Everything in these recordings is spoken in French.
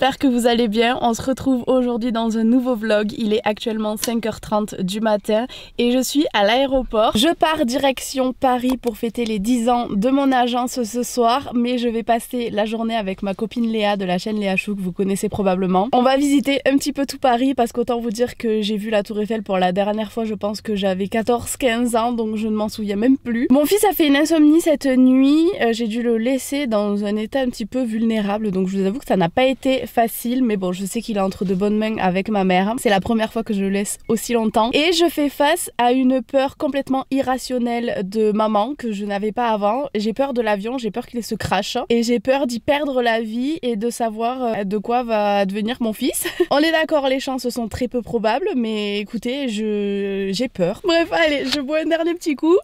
j'espère que vous allez bien. On se retrouve aujourd'hui dans un nouveau vlog. Il est actuellement 5h30 du matin et je suis à l'aéroport. Je pars direction Paris pour fêter les 10 ans de mon agence ce soir, mais je vais passer la journée avec ma copine Léa de la chaîne Léa Chou, que vous connaissez probablement. On va visiter un petit peu tout Paris parce qu'autant vous dire que j'ai vu la Tour Eiffel pour la dernière fois, je pense que j'avais 14-15 ans, donc je ne m'en souviens même plus. Mon fils a fait une insomnie cette nuit, j'ai dû le laisser dans un état un petit peu vulnérable, donc je vous avoue que ça n'a pas été facile, mais bon, je sais qu'il est entre de bonnes mains avec ma mère. C'est la première fois que je le laisse aussi longtemps et je fais face à une peur complètement irrationnelle de maman que je n'avais pas avant. J'ai peur de l'avion, j'ai peur qu'il se crache et j'ai peur d'y perdre la vie et de savoir de quoi va devenir mon fils. On est d'accord, les chances sont très peu probables, mais écoutez, j'ai peur. Bref, allez, je bois un dernier petit coup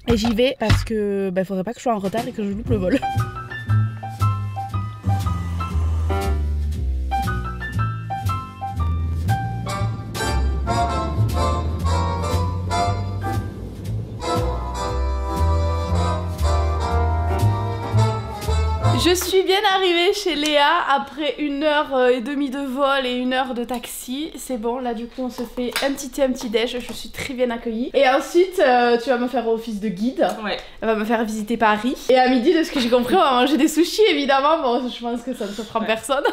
et j'y vais parce que faudrait pas que je sois en retard et que je loupe le vol. Je suis bien arrivée chez Léa après 1h30 de vol et 1 heure de taxi. C'est bon, là du coup on se fait un petit déj, je suis très bien accueillie. Et ensuite tu vas me faire office de guide. Ouais. Elle va me faire visiter Paris. Et à midi, de ce que j'ai compris, on va manger des sushis évidemment. Bon, je pense que ça ne surprend personne.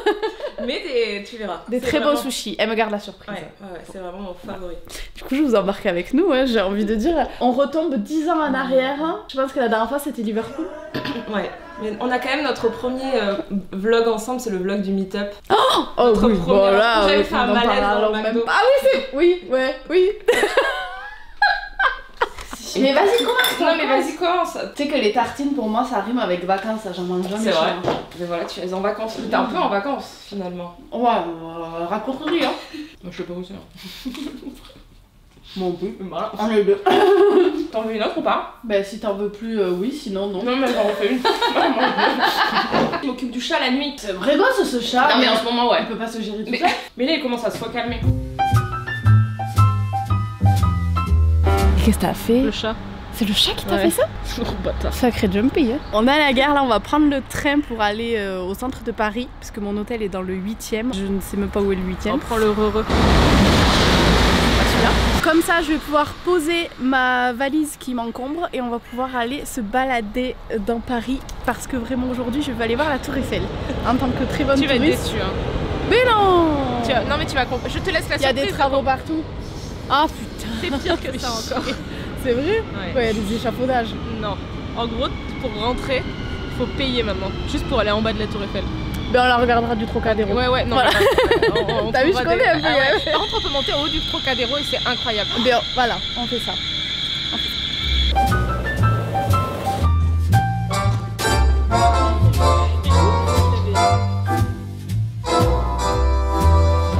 Mais tu verras. Des très bons sushis. Elle me garde la surprise. Ouais, c'est vraiment mon favori. Du coup je vous embarque avec nous, hein, j'ai envie de dire. On retombe 10 ans en arrière. Je pense que la dernière fois c'était Liverpool. Ouais. Mais on a quand même notre premier vlog ensemble, c'est le vlog du meet-up. Oh oui, voilà. J'avais fait un malaise dans le McDo. Ah oui, c'est... Oui. Mais vas-y, commence. Non mais vas-y, commence. Tu sais que les tartines pour moi ça rime avec vacances, j'en mange jamais. C'est vrai. Mais voilà, tu es en vacances. T'es un peu en vacances finalement. Ouais, raccourci hein. Moi je sais pas où c'est. Mon but, voilà. On est deux. T'en veux une autre ou pas? Bah si t'en veux plus, oui, sinon non. Non mais j'en refais une. Je m'occupe du chat la nuit. C'est vrai gosse ce chat. Non mais en ce moment ouais. Il peut pas se gérer tout seul. Mais là il commence à se calmer. Qu'est-ce que t'as fait? Le chat. C'est le chat qui t'a fait ça? Gros bâtard. Sacré jumpy hein. On est à la gare là, on va prendre le train pour aller au centre de Paris parce que mon hôtel est dans le 8e. Je ne sais même pas où est le 8e. On prend le re-re. Comme ça, je vais pouvoir poser ma valise qui m'encombre et on va pouvoir aller se balader dans Paris parce que vraiment aujourd'hui, je vais aller voir la Tour Eiffel en tant que très bonne touriste. Tu vas être déçue hein. Mais non. Non mais tu vas comprendre. Je te laisse la surprise. Il y a des travaux partout. Ah putain. C'est pire que ça encore. C'est vrai? Ouais, il y a des échafaudages. Non. En gros, pour rentrer, il faut payer maintenant. Juste pour aller en bas de la Tour Eiffel. Ben on la regardera du Trocadéro. Ouais, non. Voilà. T'as vu, je connais un peu. Par contre, on peut monter au haut du Trocadéro et c'est incroyable. Ben voilà, on fait ça.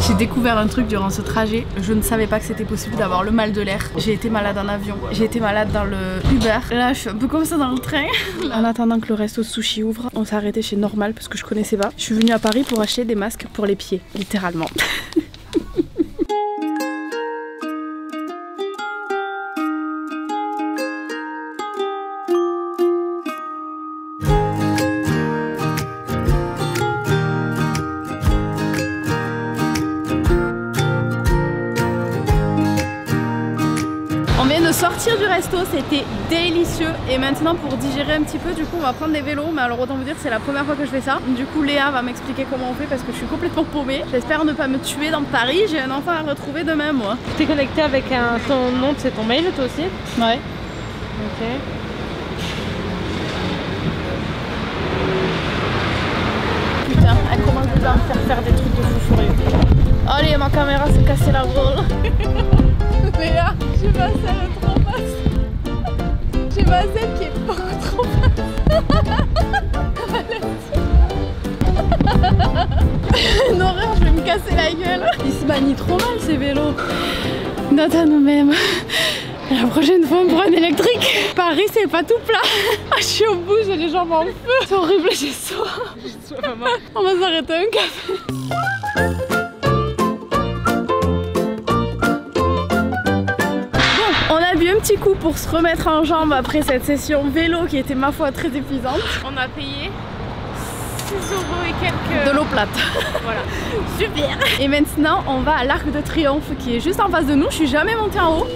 J'ai découvert un truc durant ce trajet, je ne savais pas que c'était possible d'avoir le mal de l'air. J'ai été malade en avion, j'ai été malade dans le Uber. Là je suis un peu comme ça dans le train. En attendant que le resto sushi ouvre, on s'est arrêté chez Normal parce que je connaissais pas. Je suis venue à Paris pour acheter des masques pour les pieds, littéralement. Sortir du resto, c'était délicieux et maintenant pour digérer un petit peu, du coup on va prendre des vélos, mais alors autant vous dire c'est la première fois que je fais ça. Du coup Léa va m'expliquer comment on fait parce que je suis complètement paumée. J'espère ne pas me tuer dans Paris, j'ai un enfant à retrouver demain moi. T'es connecté avec ton nom, c'est ton mail toi aussi? Ouais. Ok. Putain, elle commence déjà à me faire des trucs de fou furieux. Allez, ma caméra s'est cassée la gueule. Léa, j'ai ma selle trop basse. J'ai ma selle qui est beaucoup trop basse. Une horreur, je vais me casser la gueule. Ils se manient trop mal ces vélos. Note à nous-mêmes. La prochaine fois on prend un électrique. Paris c'est pas tout plat. Je suis au bout, j'ai les jambes en feu. C'est horrible, j'ai soif. On va s'arrêter un café. Un petit coup pour se remettre en jambe après cette session vélo qui était ma foi très épuisante. On a payé 6 € et quelques... De l'eau plate. Voilà. Super. Et maintenant, on va à l'Arc de Triomphe qui est juste en face de nous. Je suis jamais montée en haut.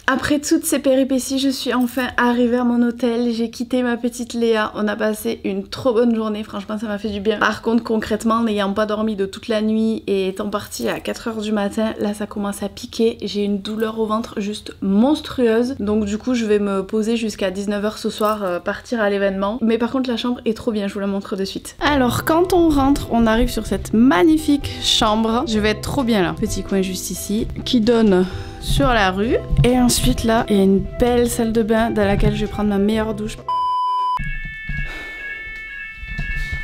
Après toutes ces péripéties, je suis enfin arrivée à mon hôtel. J'ai quitté ma petite Léa. On a passé une trop bonne journée. Franchement, ça m'a fait du bien. Par contre, concrètement, n'ayant pas dormi de toute la nuit et étant partie à 4 h du matin, là, ça commence à piquer. J'ai une douleur au ventre juste monstrueuse. Donc du coup, je vais me poser jusqu'à 19 h ce soir, partir à l'événement. Mais par contre, la chambre est trop bien. Je vous la montre de suite. Alors, quand on rentre, on arrive sur cette magnifique chambre. Je vais être trop bien là. Petit coin juste ici qui donne sur la rue. Et ensuite là, il y a une belle salle de bain dans laquelle je vais prendre ma meilleure douche.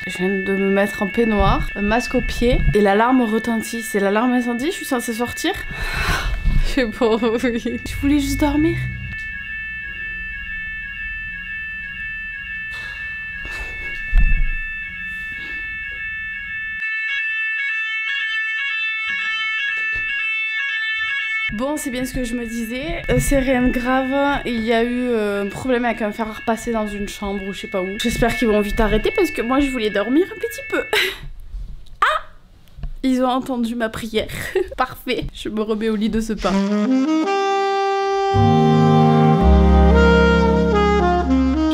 Je viens de me mettre en peignoir, un masque au pied et l'alarme retentit. C'est l'alarme incendie, je suis censée sortir. C'est bon, oui. Je voulais juste dormir. Bon, c'est bien ce que je me disais, c'est rien de grave, il y a eu un problème avec un fer à repasser dans une chambre ou je sais pas où. J'espère qu'ils vont vite arrêter parce que moi je voulais dormir un petit peu. Ah! Ils ont entendu ma prière. Parfait, je me remets au lit de ce pas.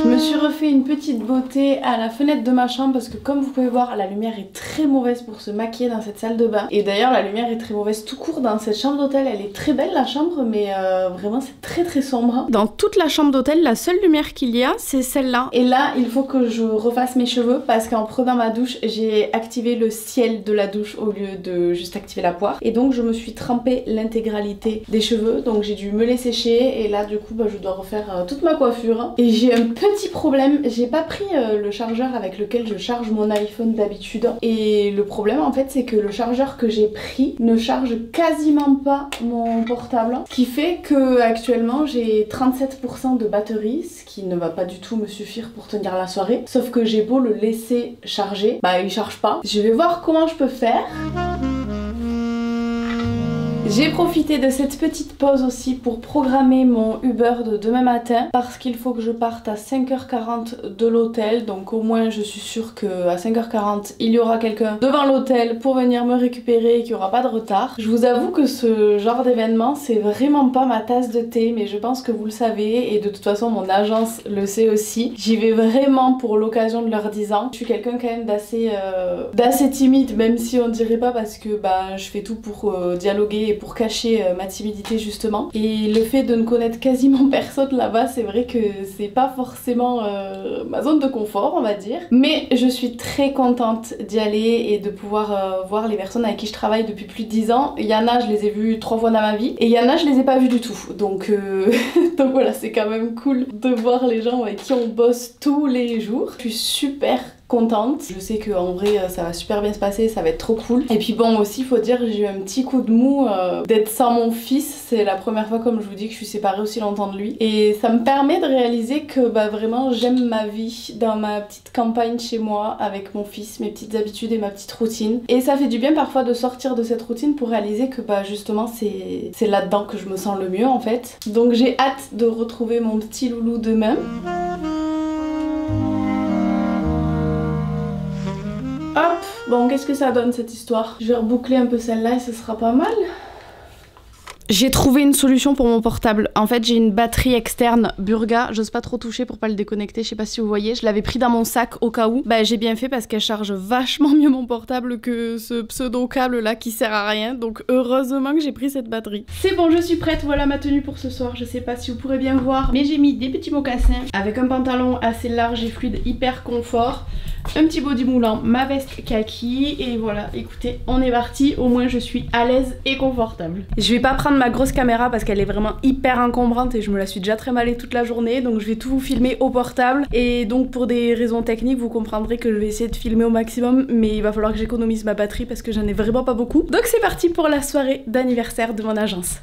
Je me suis refait une petite beauté à la fenêtre de ma chambre parce que comme vous pouvez voir, la lumière est très mauvaise pour se maquiller dans cette salle de bain. Et d'ailleurs la lumière est très mauvaise tout court dans cette chambre d'hôtel. Elle est très belle la chambre mais vraiment c'est très sombre. Dans toute la chambre d'hôtel, la seule lumière qu'il y a c'est celle-là. Et là il faut que je refasse mes cheveux parce qu'en prenant ma douche j'ai activé le ciel de la douche au lieu de juste activer la poire. Et donc je me suis trempé l'intégralité des cheveux. Donc j'ai dû me les sécher et là du coup je dois refaire toute ma coiffure. Et j'ai un petit problème, j'ai pas pris le chargeur avec lequel je charge mon iPhone d'habitude et le problème en fait c'est que le chargeur que j'ai pris ne charge quasiment pas mon portable, ce qui fait que actuellement j'ai 37% de batterie, ce qui ne va pas du tout me suffire pour tenir la soirée, sauf que j'ai beau le laisser charger, il charge pas. Je vais voir comment je peux faire. J'ai profité de cette petite pause aussi pour programmer mon Uber de demain matin parce qu'il faut que je parte à 5 h 40 de l'hôtel, donc au moins je suis sûre qu'à 5 h 40 il y aura quelqu'un devant l'hôtel pour venir me récupérer et qu'il n'y aura pas de retard. Je vous avoue que ce genre d'événement c'est vraiment pas ma tasse de thé, mais je pense que vous le savez et de toute façon mon agence le sait aussi. J'y vais vraiment pour l'occasion de leurs 10 ans. Je suis quelqu'un quand même d'assez timide, même si on dirait pas parce que je fais tout pour dialoguer et pour cacher ma timidité justement. Et le fait de ne connaître quasiment personne là-bas, c'est vrai que c'est pas forcément ma zone de confort on va dire. Mais je suis très contente d'y aller et de pouvoir voir les personnes avec qui je travaille depuis plus de 10 ans. Il y en a, je les ai vues 3 fois dans ma vie et il y en a, je les ai pas vues du tout. Donc, donc voilà, c'est quand même cool de voir les gens avec qui on bosse tous les jours. Je suis super contente. Je sais qu'en vrai ça va super bien se passer, ça va être trop cool. Et puis bon aussi faut dire j'ai eu un petit coup de mou d'être sans mon fils. C'est la première fois comme je vous dis que je suis séparée aussi longtemps de lui. Et ça me permet de réaliser que vraiment j'aime ma vie dans ma petite campagne chez moi avec mon fils, mes petites habitudes et ma petite routine. Et ça fait du bien parfois de sortir de cette routine pour réaliser que justement c'est là-dedans que je me sens le mieux en fait. Donc j'ai hâte de retrouver mon petit loulou demain. Hop, bon qu'est-ce que ça donne cette histoire? Je vais reboucler un peu celle-là et ce sera pas mal. J'ai trouvé une solution pour mon portable. En fait j'ai une batterie externe Burga, j'ose pas trop toucher pour pas le déconnecter, je sais pas si vous voyez, je l'avais pris dans mon sac au cas où. J'ai bien fait parce qu'elle charge vachement mieux mon portable que ce pseudo câble là qui sert à rien, donc heureusement que j'ai pris cette batterie. C'est bon, je suis prête, voilà ma tenue pour ce soir, je sais pas si vous pourrez bien voir, mais j'ai mis des petits mocassins avec un pantalon assez large et fluide, hyper confort, un petit body moulant, ma veste kaki et voilà, écoutez, on est parti, au moins je suis à l'aise et confortable. Je vais pas prendre ma grosse caméra parce qu'elle est vraiment hyper encombrante et je me la suis déjà très malée toute la journée, donc je vais tout vous filmer au portable et donc pour des raisons techniques vous comprendrez que je vais essayer de filmer au maximum, mais il va falloir que j'économise ma batterie parce que j'en ai vraiment pas beaucoup. Donc c'est parti pour la soirée d'anniversaire de mon agence.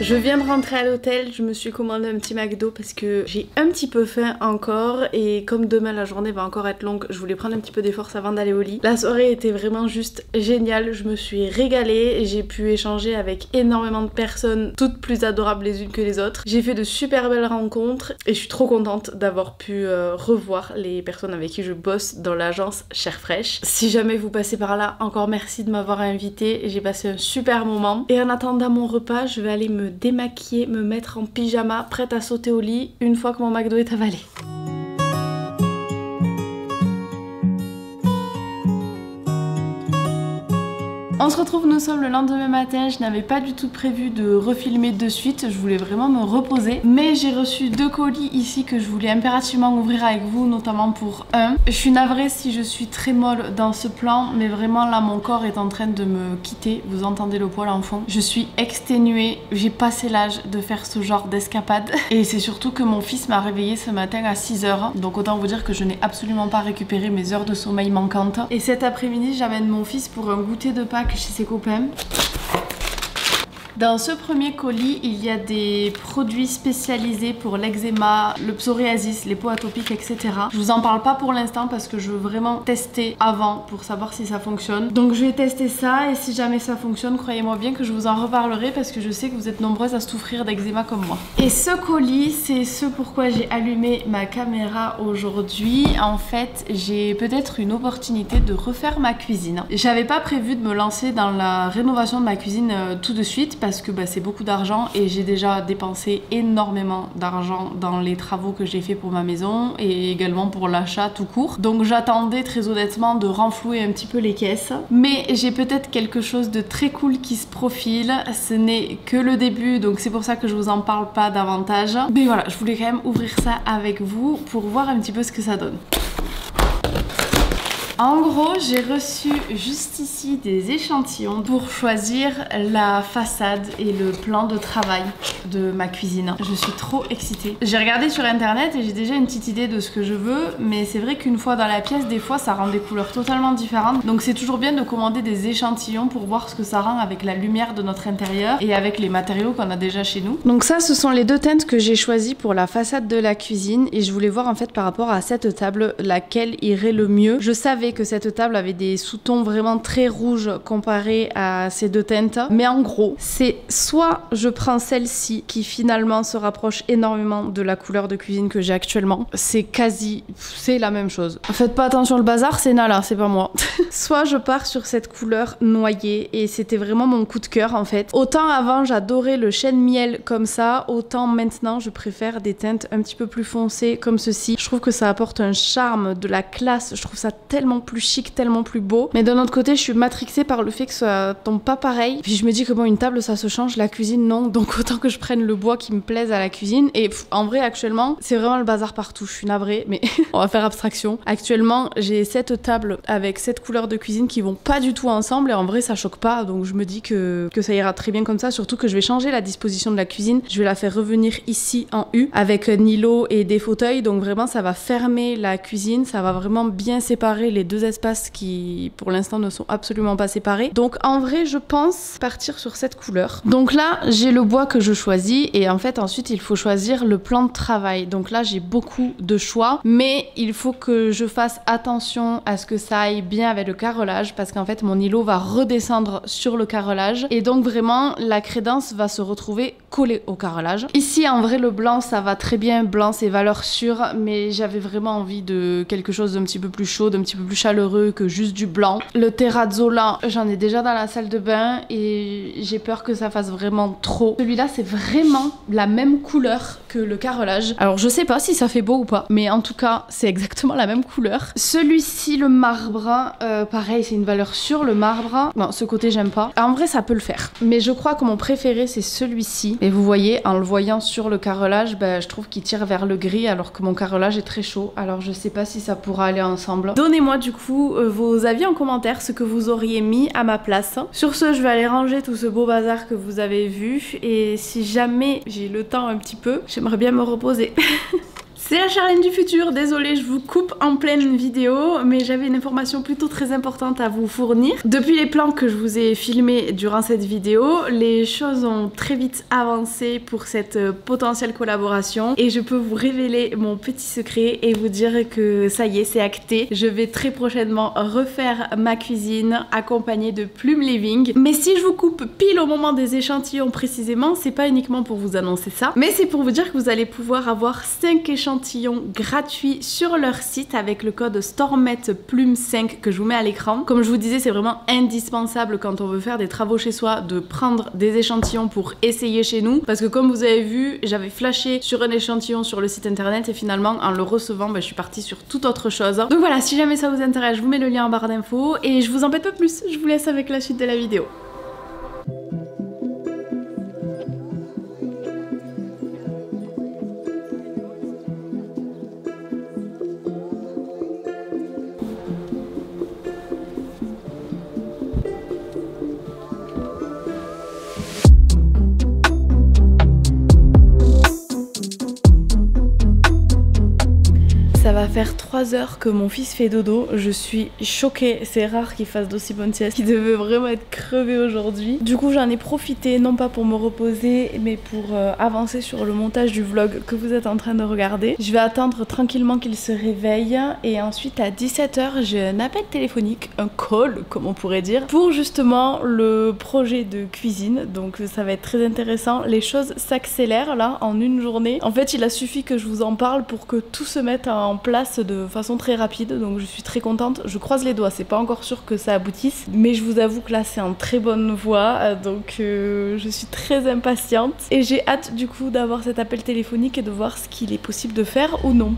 Je viens de rentrer à l'hôtel, je me suis commandé un petit McDo parce que j'ai un petit peu faim encore et comme demain la journée va encore être longue, je voulais prendre un petit peu des forces avant d'aller au lit. La soirée était vraiment juste géniale, je me suis régalée et j'ai pu échanger avec énormément de personnes, toutes plus adorables les unes que les autres. J'ai fait de super belles rencontres et je suis trop contente d'avoir pu revoir les personnes avec qui je bosse dans l'agence Chair Fraîche. Si jamais vous passez par là, encore merci de m'avoir invitée, j'ai passé un super moment. Et en attendant mon repas, je vais aller me démaquiller, me mettre en pyjama, prête à sauter au lit une fois que mon McDo est avalé. On se retrouve, nous sommes le lendemain matin, je n'avais pas du tout prévu de refilmer de suite, je voulais vraiment me reposer. Mais j'ai reçu 2 colis ici que je voulais impérativement ouvrir avec vous, notamment pour un. Je suis navrée si je suis très molle dans ce plan, mais vraiment là mon corps est en train de me quitter, vous entendez le poil en fond. Je suis exténuée, j'ai passé l'âge de faire ce genre d'escapade. Et c'est surtout que mon fils m'a réveillée ce matin à 6 h, donc autant vous dire que je n'ai absolument pas récupéré mes heures de sommeil manquantes. Et cet après-midi, j'amène mon fils pour un goûter de Pâques chez ses copains. Dans ce premier colis, il y a des produits spécialisés pour l'eczéma, le psoriasis, les peaux atopiques, etc. Je vous en parle pas pour l'instant parce que je veux vraiment tester avant pour savoir si ça fonctionne. Donc je vais tester ça et si jamais ça fonctionne, croyez-moi bien que je vous en reparlerai parce que je sais que vous êtes nombreuses à souffrir d'eczéma comme moi. Et ce colis, c'est ce pourquoi j'ai allumé ma caméra aujourd'hui. En fait, j'ai peut-être une opportunité de refaire ma cuisine. J'avais pas prévu de me lancer dans la rénovation de ma cuisine tout de suite parce que c'est beaucoup d'argent et j'ai déjà dépensé énormément d'argent dans les travaux que j'ai fait pour ma maison et également pour l'achat tout court. Donc j'attendais très honnêtement de renflouer un petit peu les caisses. Mais j'ai peut-être quelque chose de très cool qui se profile. Ce n'est que le début, donc c'est pour ça que je vous en parle pas davantage. Mais voilà, je voulais quand même ouvrir ça avec vous pour voir un petit peu ce que ça donne. En gros, j'ai reçu juste ici des échantillons pour choisir la façade et le plan de travail de ma cuisine. Je suis trop excitée. J'ai regardé sur internet et j'ai déjà une petite idée de ce que je veux, mais c'est vrai qu'une fois dans la pièce, des fois ça rend des couleurs totalement différentes. Donc c'est toujours bien de commander des échantillons pour voir ce que ça rend avec la lumière de notre intérieur et avec les matériaux qu'on a déjà chez nous. Donc ça, ce sont les 2 teintes que j'ai choisies pour la façade de la cuisine et je voulais voir en fait par rapport à cette table laquelle irait le mieux. Je savais que cette table avait des sous-tons vraiment très rouges comparés à ces 2 teintes, mais en gros c'est soit je prends celle-ci qui finalement se rapproche énormément de la couleur de cuisine que j'ai actuellement, c'est la même chose. Faites pas attention, le bazar c'est Nala, c'est pas moi. Soit je pars sur cette couleur noyée et c'était vraiment mon coup de cœur en fait. Autant avant j'adorais le chêne miel comme ça, autant maintenant je préfère des teintes un petit peu plus foncées comme ceci. Je trouve que ça apporte un charme, de la classe, je trouve ça tellement plus chic, tellement plus beau. Mais d'un autre côté, je suis matrixée par le fait que ça tombe pas pareil. Puis je me dis que bon, une table ça se change, la cuisine non. Donc autant que je prenne le bois qui me plaise à la cuisine. Et en vrai, actuellement, c'est vraiment le bazar partout. Je suis navrée, mais on va faire abstraction. Actuellement, j'ai 7 tables avec 7 couleurs de cuisine qui vont pas du tout ensemble. Et en vrai, ça choque pas. Donc je me dis que ça ira très bien comme ça. Surtout que je vais changer la disposition de la cuisine. Je vais la faire revenir ici en U avec un îlot et des fauteuils. Donc vraiment, ça va fermer la cuisine. Ça va vraiment bien séparer les 2 espaces qui pour l'instant ne sont absolument pas séparés. Donc en vrai je pense partir sur cette couleur. Donc là j'ai le bois que je choisis et en fait ensuite il faut choisir le plan de travail. Donc là j'ai beaucoup de choix mais il faut que je fasse attention à ce que ça aille bien avec le carrelage parce qu'en fait mon îlot va redescendre sur le carrelage et donc vraiment la crédence va se retrouver collée au carrelage. Ici en vrai le blanc ça va très bien, blanc c'est valeur sûre, mais j'avais vraiment envie de quelque chose d'un petit peu plus chaud, d'un petit peu plus chaleureux que juste du blanc. Le terrazzo là, j'en ai déjà dans la salle de bain et j'ai peur que ça fasse vraiment trop. Celui-là c'est vraiment la même couleur que le carrelage. Alors je sais pas si ça fait beau ou pas, mais en tout cas c'est exactement la même couleur. Celui-ci le marbre, pareil c'est une valeur sûre le marbre. Non, ce côté j'aime pas. En vrai ça peut le faire, mais je crois que mon préféré c'est celui-ci. Et vous voyez en le voyant sur le carrelage, je trouve qu'il tire vers le gris alors que mon carrelage est très chaud. Alors je sais pas si ça pourra aller ensemble. Donnez-moi du coup vos avis en commentaire, ce que vous auriez mis à ma place. Sur ce, je vais aller ranger tout ce beau bazar que vous avez vu et si jamais j'ai le temps un petit peu, j'aimerais bien me reposer. C'est la Charlène du futur, désolée je vous coupe en pleine vidéo, mais j'avais une information plutôt très importante à vous fournir. Depuis les plans que je vous ai filmés durant cette vidéo, les choses ont très vite avancé pour cette potentielle collaboration et je peux vous révéler mon petit secret et vous dire que ça y est, c'est acté. Je vais très prochainement refaire ma cuisine accompagnée de Plume Living. Mais si je vous coupe pile au moment des échantillons précisément, c'est pas uniquement pour vous annoncer ça, mais c'est pour vous dire que vous allez pouvoir avoir 5 échantillons gratuits sur leur site avec le code STORMETPLUME5 que je vous mets à l'écran. Comme je vous disais, c'est vraiment indispensable quand on veut faire des travaux chez soi de prendre des échantillons pour essayer chez nous, parce que comme vous avez vu, j'avais flashé sur un échantillon sur le site internet et finalement en le recevant, je suis partie sur toute autre chose. Donc voilà, si jamais ça vous intéresse, je vous mets le lien en barre d'infos et je vous embête pas plus, je vous laisse avec la suite de la vidéo. Ça va faire 3 heures que mon fils fait dodo, je suis choquée, c'est rare qu'il fasse d'aussi bonne sieste, il devait vraiment être crevé aujourd'hui. Du coup j'en ai profité, non pas pour me reposer, mais pour avancer sur le montage du vlog que vous êtes en train de regarder. Je vais attendre tranquillement qu'il se réveille et ensuite à 17 h j'ai un appel téléphonique, un call comme on pourrait dire, pour justement le projet de cuisine, donc ça va être très intéressant. Les choses s'accélèrent là en une journée. En fait il a suffi que je vous en parle pour que tout se mette en place de façon très rapide, donc je suis très contente. Je croise les doigts, c'est pas encore sûr que ça aboutisse, mais je vous avoue que là c'est en très bonne voie, donc je suis très impatiente et j'ai hâte du coup d'avoir cet appel téléphonique et de voir ce qu'il est possible de faire ou non.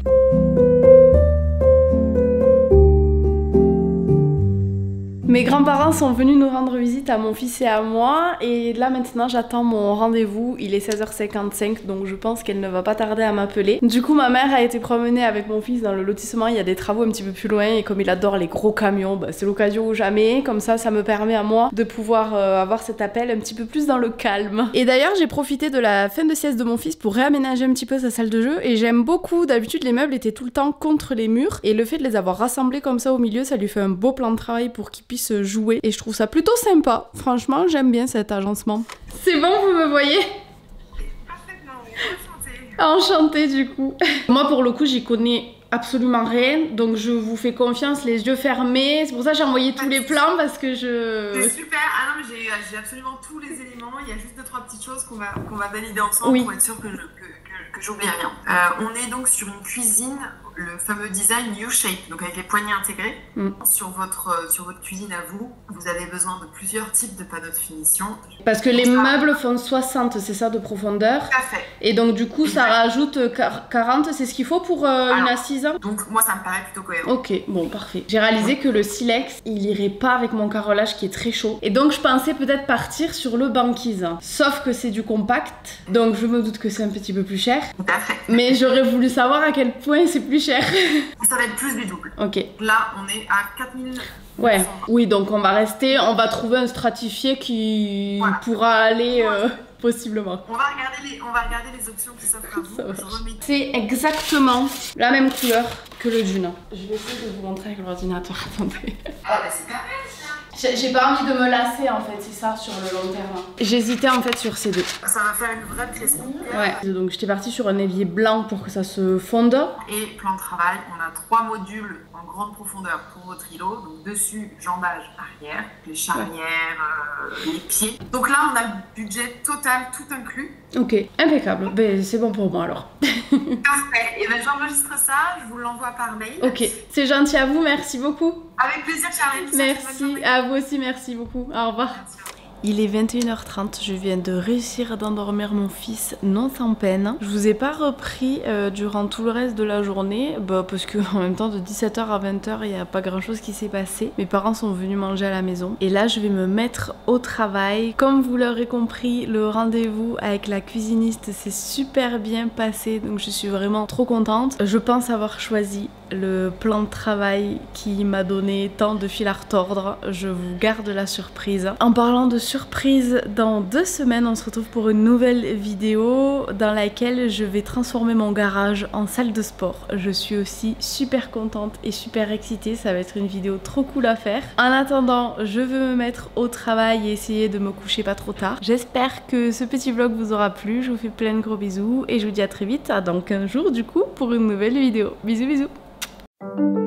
Mes grands-parents sont venus nous rendre visite à mon fils et à moi et là maintenant j'attends mon rendez-vous, il est 16h55 donc je pense qu'elle ne va pas tarder à m'appeler. Du coup ma mère a été promener avec mon fils dans le lotissement, il y a des travaux un petit peu plus loin et comme il adore les gros camions, c'est l'occasion ou jamais, comme ça me permet à moi de pouvoir avoir cet appel un petit peu plus dans le calme. Et d'ailleurs j'ai profité de la fin de sieste de mon fils pour réaménager un petit peu sa salle de jeu et j'aime beaucoup, d'habitude les meubles étaient tout le temps contre les murs et le fait de les avoir rassemblés comme ça au milieu, ça lui fait un beau plan de travail pour qu'il puisse jouer et je trouve ça plutôt sympa. Franchement, j'aime bien cet agencement. C'est bon, vous me voyez? Parfaitement, oui. Enchantée du coup. Moi pour le coup, j'y connais absolument rien, donc je vous fais confiance les yeux fermés. C'est pour ça que j'ai envoyé tous les plans parce que je... C'est super. Ah non, mais j'ai absolument tous les éléments. Il y a juste 2-3 petites choses qu'on va valider ensemble pour être sûr que j'oublie rien. On est donc sur une cuisine, le fameux design U-shape, donc avec les poignées intégrées. Sur votre cuisine à vous, vous avez besoin de plusieurs types de panneaux de finition. Parce que les meubles font 60, c'est ça, de profondeur. Tout à fait. Et donc du coup, ça rajoute 40, c'est ce qu'il faut pour une assise. Donc moi, ça me paraît plutôt cohérent. Ok, bon, parfait. J'ai réalisé que le silex, il irait pas avec mon carrelage qui est très chaud. Et donc je pensais peut-être partir sur le banquise. Sauf que c'est du compact, donc je me doute que c'est un petit peu plus cher. Tout à fait. Mais j'aurais voulu savoir à quel point c'est plus cher. Ça va être plus du double. Ok. Là, on est à 4000. Ouais, oui, donc on va trouver un stratifié qui pourra aller possiblement. On va regarder les options qui s'offrent à vous. C'est exactement la même couleur que le Dune. Je vais essayer de vous montrer avec l'ordinateur, attendez. Ah bah c'est pas mal ça. J'ai pas envie de me lasser en fait, c'est ça, sur le long terme. J'hésitais en fait sur ces deux. Ça va faire une vraie pièce. Ouais, donc j'étais partie sur un évier blanc pour que ça se fonde. Et plan de travail, on a 3 modules en grande profondeur pour votre îlot. Donc dessus, jambage arrière, les charnières, les pieds. Donc là, on a le budget total, tout inclus. Ok, impeccable. Ben, c'est bon pour moi alors. Parfait. Et ben j'enregistre ça, je vous l'envoie par mail. Ok, c'est gentil à vous, merci beaucoup. Avec plaisir, Charlène. Merci, à vous aussi, merci beaucoup. Au revoir. Il est 21h30, je viens de réussir à endormir mon fils non sans peine. Je vous ai pas repris durant tout le reste de la journée, parce que en même temps de 17 h à 20 h il n'y a pas grand chose qui s'est passé. Mes parents sont venus manger à la maison et là je vais me mettre au travail. Comme vous l'aurez compris, le rendez-vous avec la cuisiniste s'est super bien passé, donc je suis vraiment trop contente. Je pense avoir choisi le plan de travail qui m'a donné tant de fil à retordre. Je vous garde la surprise. En parlant de surprise, dans 2 semaines, on se retrouve pour une nouvelle vidéo dans laquelle je vais transformer mon garage en salle de sport. Je suis aussi super contente et super excitée. Ça va être une vidéo trop cool à faire. En attendant, je veux me mettre au travail et essayer de me coucher pas trop tard. J'espère que ce petit vlog vous aura plu. Je vous fais plein de gros bisous et je vous dis à très vite, dans 15 jours du coup, pour une nouvelle vidéo. Bisous bisous.